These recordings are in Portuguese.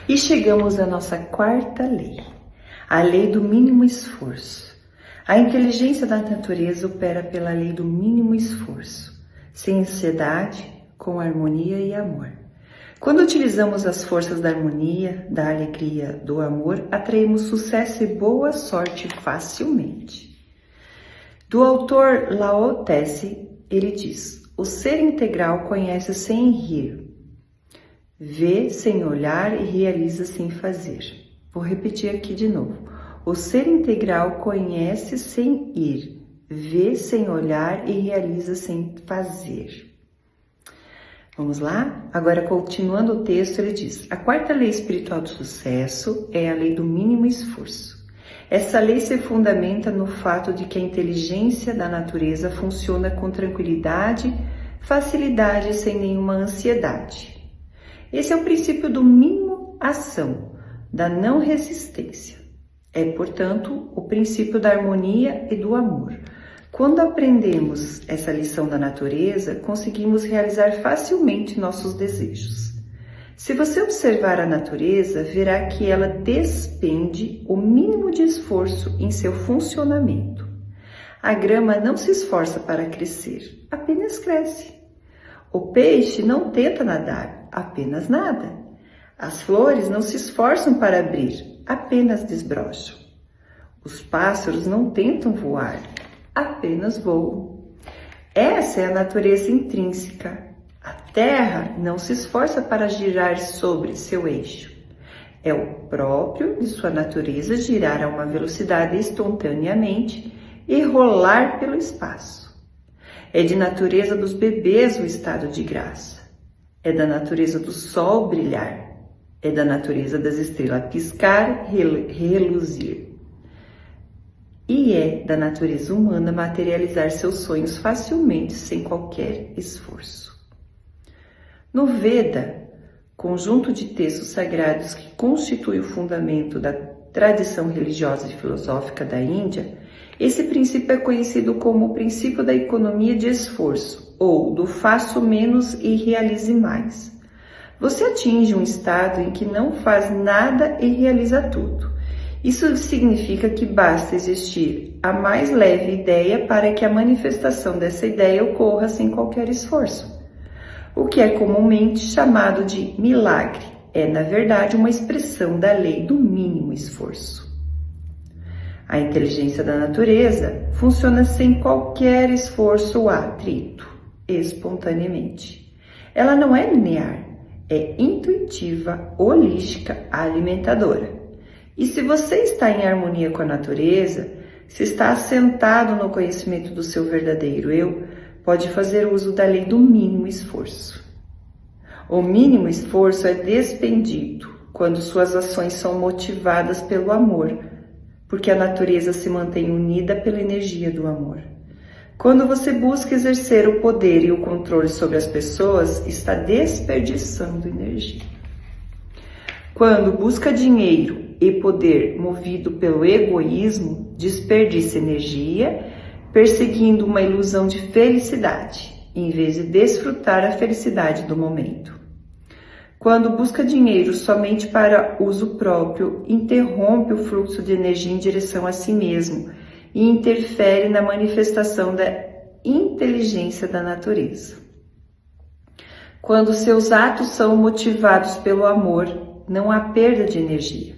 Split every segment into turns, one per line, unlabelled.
E chegamos à nossa quarta lei, a lei do mínimo esforço. A inteligência da natureza opera pela lei do mínimo esforço, sem ansiedade, com harmonia e amor. Quando utilizamos as forças da harmonia, da alegria, do amor, atraímos sucesso e boa sorte facilmente. Do autor Lao Tse, ele diz: o ser integral conhece sem rir, vê sem olhar e realiza sem fazer. Vou repetir aqui de novo. O ser integral conhece sem ir, vê sem olhar e realiza sem fazer. Vamos lá? Agora, continuando o texto, ele diz: a quarta lei espiritual do sucesso é a lei do mínimo esforço. Essa lei se fundamenta no fato de que a inteligência da natureza funciona com tranquilidade, facilidade e sem nenhuma ansiedade. Esse é o princípio do mínimo ação, da não resistência. É, portanto, o princípio da harmonia e do amor. Quando aprendemos essa lição da natureza, conseguimos realizar facilmente nossos desejos. Se você observar a natureza, verá que ela despende o mínimo de esforço em seu funcionamento. A grama não se esforça para crescer, apenas cresce. O peixe não tenta nadar, apenas nada. As flores não se esforçam para abrir, apenas desbrocham. Os pássaros não tentam voar, apenas voam. Essa é a natureza intrínseca. A Terra não se esforça para girar sobre seu eixo. É o próprio de sua natureza girar a uma velocidade espontaneamente e rolar pelo espaço. É de natureza dos bebês o estado de graça. É da natureza do sol brilhar. É da natureza das estrelas piscar, reluzir. E é da natureza humana materializar seus sonhos facilmente, sem qualquer esforço. No Veda, conjunto de textos sagrados que constitui o fundamento da tradição religiosa e filosófica da Índia, esse princípio é conhecido como o princípio da economia de esforço, ou do faço menos e realize mais. Você atinge um estado em que não faz nada e realiza tudo. Isso significa que basta existir a mais leve ideia para que a manifestação dessa ideia ocorra sem qualquer esforço. O que é comumente chamado de milagre é, na verdade, uma expressão da lei do mínimo esforço. A inteligência da natureza funciona sem qualquer esforço ou atrito, espontaneamente. Ela não é linear, é intuitiva, holística, alimentadora. E se você está em harmonia com a natureza, se está assentado no conhecimento do seu verdadeiro eu, pode fazer uso da lei do mínimo esforço. O mínimo esforço é despendido quando suas ações são motivadas pelo amor, porque a natureza se mantém unida pela energia do amor. Quando você busca exercer o poder e o controle sobre as pessoas, está desperdiçando energia. Quando busca dinheiro e poder movido pelo egoísmo, desperdiça energia, perseguindo uma ilusão de felicidade, em vez de desfrutar a felicidade do momento. Quando busca dinheiro somente para uso próprio, interrompe o fluxo de energia em direção a si mesmo e interfere na manifestação da inteligência da natureza. Quando seus atos são motivados pelo amor, não há perda de energia.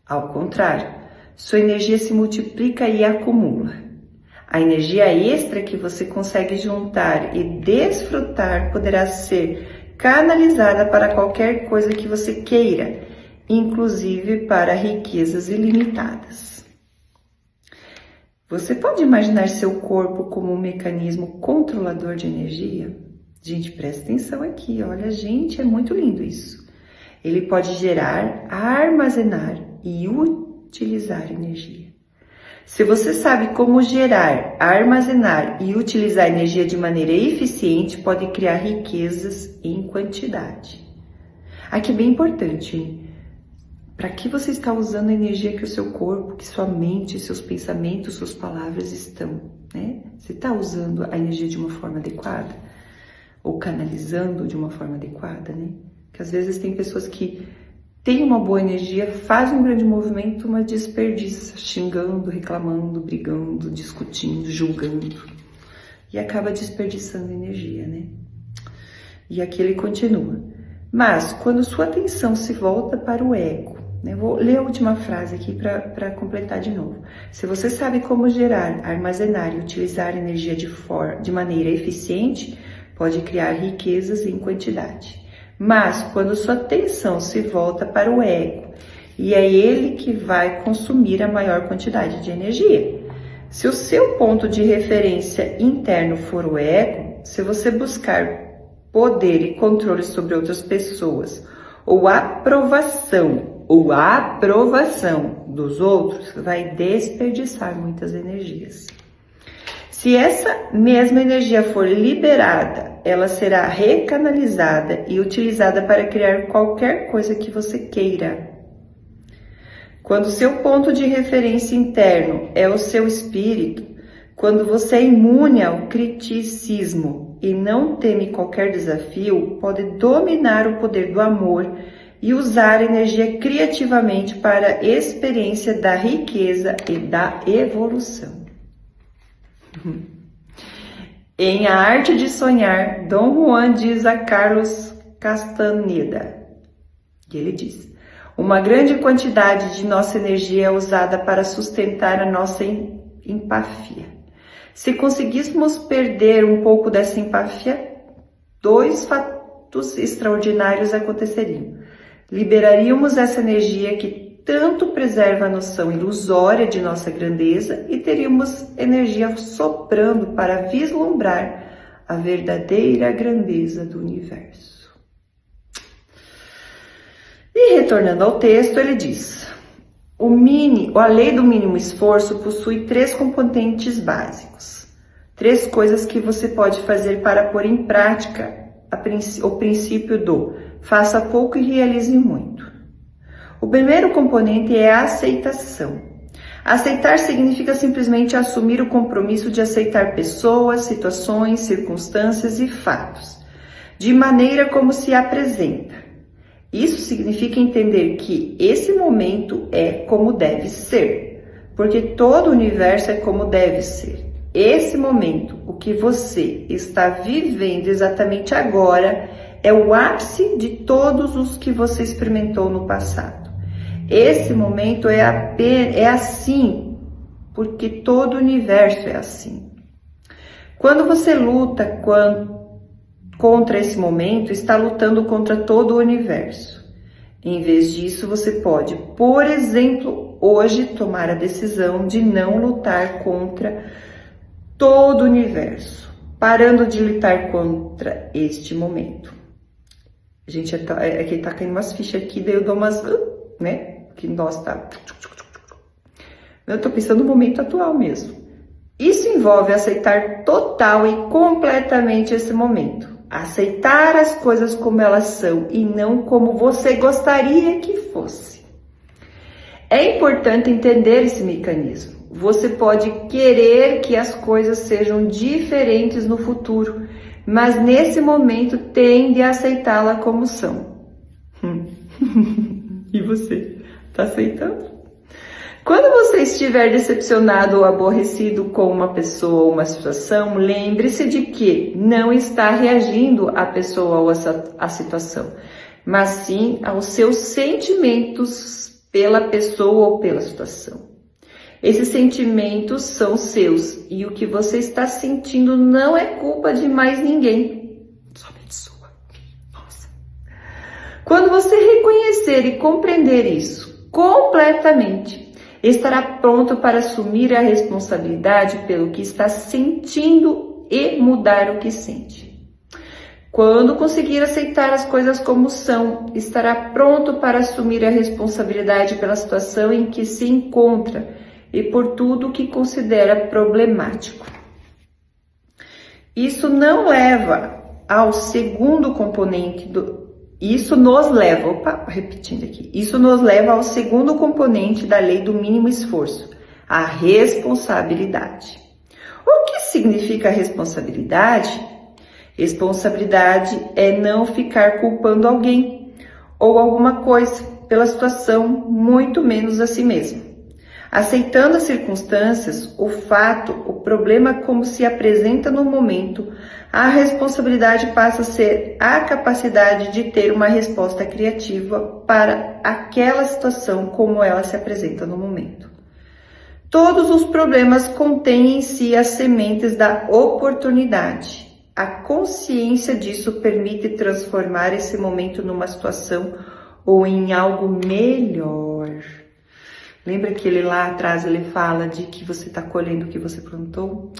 Ao contrário, sua energia se multiplica e acumula. A energia extra que você consegue juntar e desfrutar poderá ser canalizada para qualquer coisa que você queira, inclusive para riquezas ilimitadas. Você pode imaginar seu corpo como um mecanismo controlador de energia? Gente, presta atenção aqui, olha, gente, é muito lindo isso. Ele pode gerar, armazenar e utilizar energia. Se você sabe como gerar, armazenar e utilizar energia de maneira eficiente, pode criar riquezas em quantidade. Aqui é bem importante, hein? Para que você está usando a energia que o seu corpo, que sua mente, seus pensamentos, suas palavras estão, né? Você está usando a energia de uma forma adequada? Ou canalizando de uma forma adequada, né? Porque às vezes tem pessoas que tem uma boa energia, faz um grande movimento, mas desperdiça, xingando, reclamando, brigando, discutindo, julgando. E acaba desperdiçando energia, né? E aqui ele continua. Mas, quando sua atenção se volta para o ego, né? Vou ler a última frase aqui para completar de novo. Se você sabe como gerar, armazenar e utilizar energia de maneira eficiente, pode criar riquezas em quantidade. Mas, quando sua atenção se volta para o ego, e é ele que vai consumir a maior quantidade de energia. Se o seu ponto de referência interno for o ego, se você buscar poder e controle sobre outras pessoas, ou aprovação dos outros, vai desperdiçar muitas energias. Se essa mesma energia for liberada, ela será recanalizada e utilizada para criar qualquer coisa que você queira. Quando seu ponto de referência interno é o seu espírito, quando você é imune ao criticismo e não teme qualquer desafio, pode dominar o poder do amor e usar a energia criativamente para a experiência da riqueza e da evolução. Em A Arte de Sonhar, Dom Juan diz a Carlos Castaneda, e ele diz: uma grande quantidade de nossa energia é usada para sustentar a nossa empatia. Se conseguíssemos perder um pouco dessa empatia, 2 fatos extraordinários aconteceriam. Liberaríamos essa energia que tanto preserva a noção ilusória de nossa grandeza e teríamos energia soprando para vislumbrar a verdadeira grandeza do universo. E retornando ao texto, ele diz: a lei do mínimo esforço possui 3 componentes básicos. 3 coisas que você pode fazer para pôr em prática o princípio do faça pouco e realize muito. O primeiro componente é a aceitação. Aceitar significa simplesmente assumir o compromisso de aceitar pessoas, situações, circunstâncias e fatos, de maneira como se apresenta. Isso significa entender que esse momento é como deve ser, porque todo o universo é como deve ser. Esse momento, o que você está vivendo exatamente agora, é o ápice de todos os que você experimentou no passado. Esse momento é assim, porque todo o universo é assim. Quando você luta contra esse momento, está lutando contra todo o universo. Em vez disso, você pode, por exemplo, hoje tomar a decisão de não lutar contra todo o universo, parando de lutar contra este momento. Gente, aqui tá caindo umas fichas aqui, daí eu dou umas, né? Que nós tá. Eu tô pensando no momento atual mesmo. Isso envolve aceitar total e completamente esse momento. Aceitar as coisas como elas são e não como você gostaria que fosse. É importante entender esse mecanismo. Você pode querer que as coisas sejam diferentes no futuro, mas nesse momento tende a aceitá-la como são. E você, tá aceitando? Quando você estiver decepcionado ou aborrecido com uma pessoa ou uma situação, lembre-se de que não está reagindo à pessoa ou à situação, mas sim aos seus sentimentos pela pessoa ou pela situação. Esses sentimentos são seus e o que você está sentindo não é culpa de mais ninguém, somente sua. Nossa. Quando você reconhecer e compreender isso completamente, estará pronto para assumir a responsabilidade pelo que está sentindo e mudar o que sente. Quando conseguir aceitar as coisas como são, estará pronto para assumir a responsabilidade pela situação em que se encontra e por tudo que considera problemático. Isso não leva ao segundo componente Isso nos leva ao segundo componente da lei do mínimo esforço, a responsabilidade. O que significa responsabilidade? Responsabilidade é não ficar culpando alguém ou alguma coisa, pela situação, muito menos a si mesmo. Aceitando as circunstâncias, o fato, o problema como se apresenta no momento, a responsabilidade passa a ser a capacidade de ter uma resposta criativa para aquela situação como ela se apresenta no momento. Todos os problemas contêm em si as sementes da oportunidade. A consciência disso permite transformar esse momento numa situação ou em algo melhor. Lembra que ele lá atrás ele fala de que você está colhendo o que você plantou?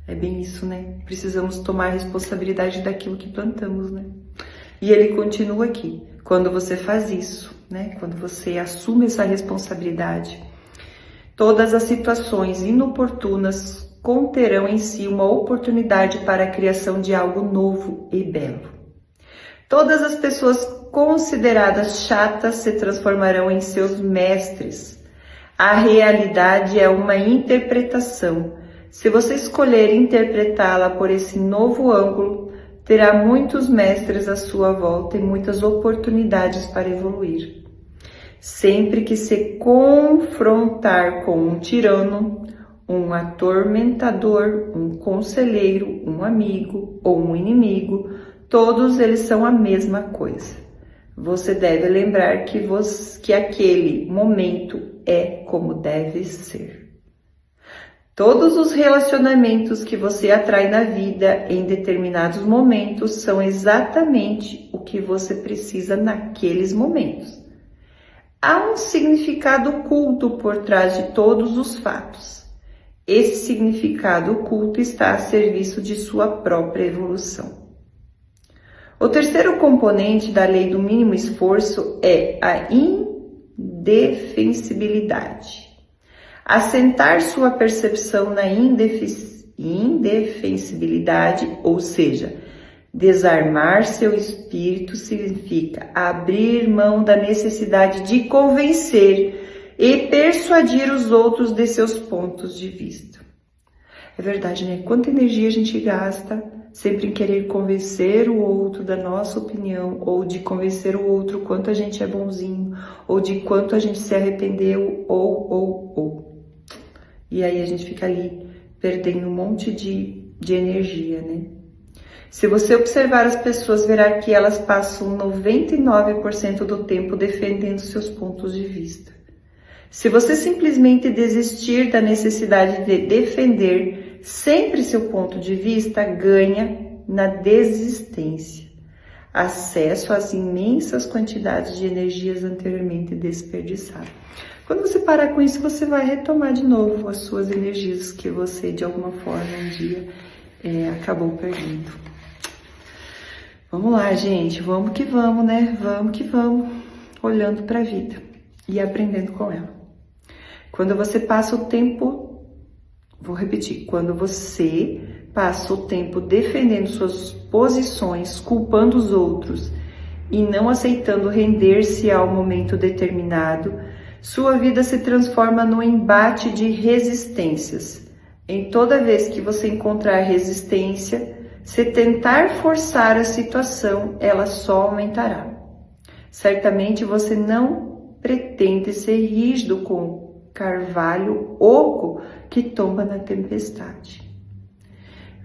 É bem isso, né? Precisamos tomar responsabilidade daquilo que plantamos, né? E ele continua aqui. Quando você faz isso, né? Quando você assume essa responsabilidade, todas as situações inoportunas conterão em si uma oportunidade para a criação de algo novo e belo. Todas as pessoas consideradas chatas se transformarão em seus mestres. A realidade é uma interpretação. Se você escolher interpretá-la por esse novo ângulo, terá muitos mestres à sua volta e muitas oportunidades para evoluir. Sempre que se confrontar com um tirano, um atormentador, um conselheiro, um amigo ou um inimigo, todos eles são a mesma coisa. Você deve lembrar que aquele momento é como deve ser. Todos os relacionamentos que você atrai na vida em determinados momentos são exatamente o que você precisa naqueles momentos. Há um significado oculto por trás de todos os fatos. Esse significado oculto está a serviço de sua própria evolução. O terceiro componente da lei do mínimo esforço é a indefensibilidade. Assentar sua percepção na indefensibilidade, ou seja, desarmar seu espírito, significa abrir mão da necessidade de convencer e persuadir os outros de seus pontos de vista. É verdade, né? Quanta energia a gente gasta sempre em querer convencer o outro da nossa opinião, ou de convencer o outro quanto a gente é bonzinho, ou de quanto a gente se arrependeu, ou. E aí a gente fica ali perdendo um monte de energia, né? Se você observar as pessoas, verá que elas passam 99% do tempo defendendo seus pontos de vista. Se você simplesmente desistir da necessidade de defender sempre seu ponto de vista, ganha na desistência acesso às imensas quantidades de energias anteriormente desperdiçadas. Quando você parar com isso, você vai retomar de novo as suas energias que você, de alguma forma, um dia acabou perdendo. Vamos lá, gente, vamos que vamos, né? Vamos que vamos, olhando para a vida e aprendendo com ela. Quando você passa o tempo, vou repetir, quando você passa o tempo defendendo suas posições, culpando os outros e não aceitando render-se ao momento determinado, sua vida se transforma num embate de resistências. Em toda vez que você encontrar resistência, se tentar forçar a situação, ela só aumentará. Certamente você não pretende ser rígido com o carvalho oco que tomba na tempestade.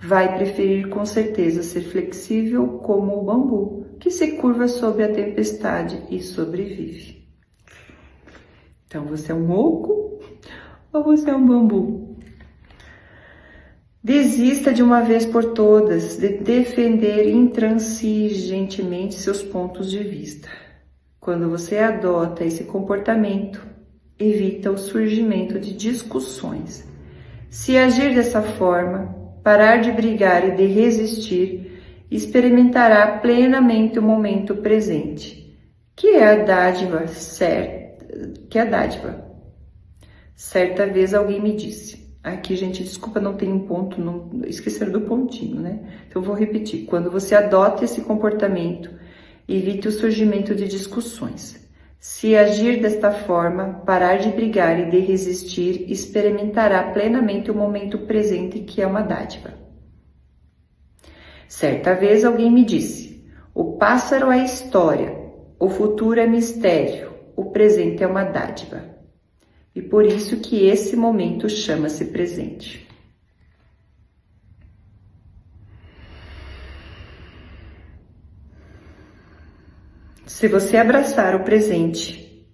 Vai preferir com certeza ser flexível como o bambu, que se curva sob a tempestade e sobrevive. Então, você é um oco ou você é um bambu? Desista de uma vez por todas de defender intransigentemente seus pontos de vista. Quando você adota esse comportamento, evita o surgimento de discussões. Se agir dessa forma, parar de brigar e de resistir, experimentará plenamente o momento presente, que é a dádiva certa. Certa vez alguém me disse, aqui, gente, desculpa, não tem um ponto, esqueceram do pontinho, né? Então, eu vou repetir. Quando você adota esse comportamento, evite o surgimento de discussões. Se agir desta forma, parar de brigar e de resistir, experimentará plenamente o momento presente, que é uma dádiva. Certa vez alguém me disse, o pássaro é história, o futuro é mistério, o presente é uma dádiva. E por isso que esse momento chama-se presente. Se você abraçar o presente,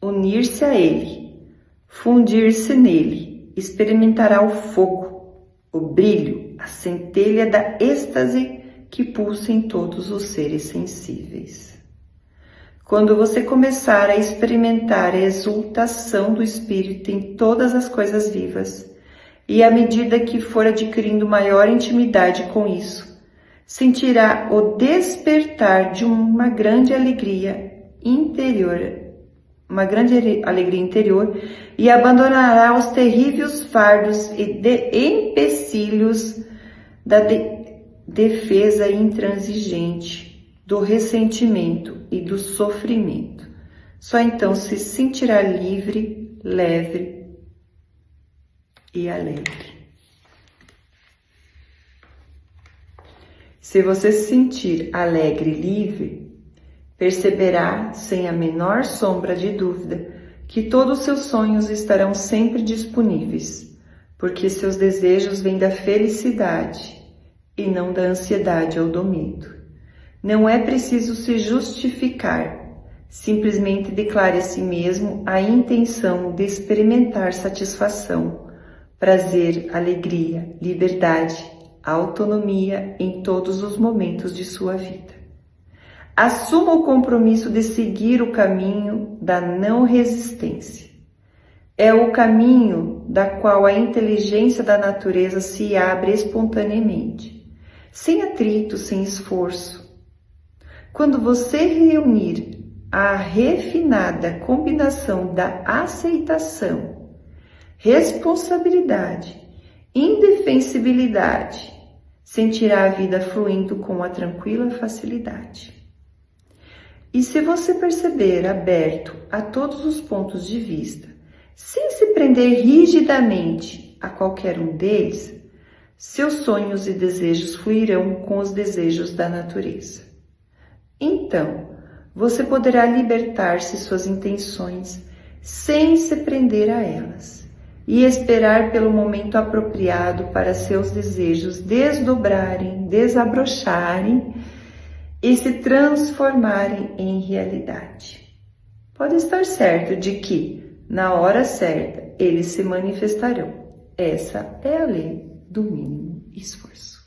unir-se a ele, fundir-se nele, experimentará o fogo, o brilho, a centelha da êxtase que pulsa em todos os seres sensíveis. Quando você começar a experimentar a exultação do espírito em todas as coisas vivas, e à medida que for adquirindo maior intimidade com isso, sentirá o despertar de uma grande alegria interior, e abandonará os terríveis fardos e empecilhos da defesa intransigente, do ressentimento e do sofrimento. Só então se sentirá livre, leve e alegre. Se você se sentir alegre e livre, perceberá, sem a menor sombra de dúvida, que todos os seus sonhos estarão sempre disponíveis, porque seus desejos vêm da felicidade e não da ansiedade ou do medo. Não é preciso se justificar, simplesmente declare a si mesmo a intenção de experimentar satisfação, prazer, alegria, liberdade, autonomia em todos os momentos de sua vida. Assuma o compromisso de seguir o caminho da não resistência. É o caminho da qual a inteligência da natureza se abre espontaneamente, sem atrito, sem esforço. Quando você reunir a refinada combinação da aceitação, responsabilidade, indefensibilidade, sentirá a vida fluindo com a tranquila facilidade. E se você perceber aberto a todos os pontos de vista, sem se prender rigidamente a qualquer um deles, seus sonhos e desejos fluirão com os desejos da natureza. Então, você poderá libertar-se suas intenções sem se prender a elas e esperar pelo momento apropriado para seus desejos desdobrarem, desabrocharem e se transformarem em realidade. Pode estar certo de que, na hora certa, eles se manifestarão. Essa é a lei do mínimo esforço.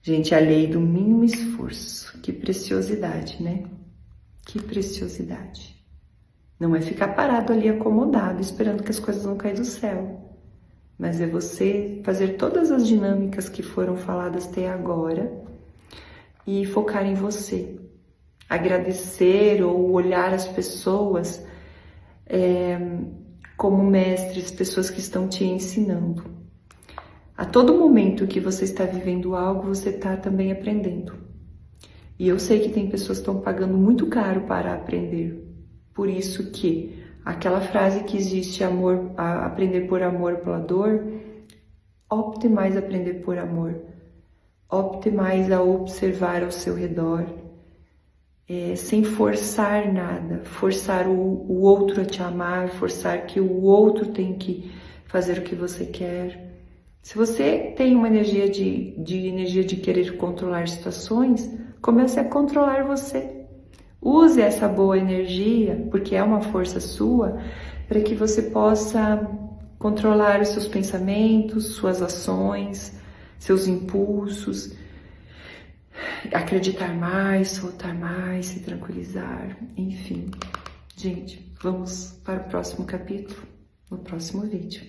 Gente, a lei do mínimo esforço. Que preciosidade, né? Que preciosidade. Não é ficar parado ali acomodado, esperando que as coisas vão cair do céu. Mas é você fazer todas as dinâmicas que foram faladas até agora e focar em você. Agradecer ou olhar as pessoas como mestres, pessoas que estão te ensinando. A todo momento que você está vivendo algo, você está também aprendendo. E eu sei que tem pessoas que estão pagando muito caro para aprender. Por isso que aquela frase que existe, aprender por amor pela dor, opte mais a aprender por amor. Opte mais a observar ao seu redor, sem forçar nada, forçar o outro a te amar, forçar que o outro tem que fazer o que você quer. Se você tem uma energia de querer controlar situações, comece a controlar você. Use essa boa energia, porque é uma força sua, para que você possa controlar os seus pensamentos, suas ações, seus impulsos, acreditar mais, soltar mais, se tranquilizar, enfim. Gente, vamos para o próximo capítulo, no próximo vídeo.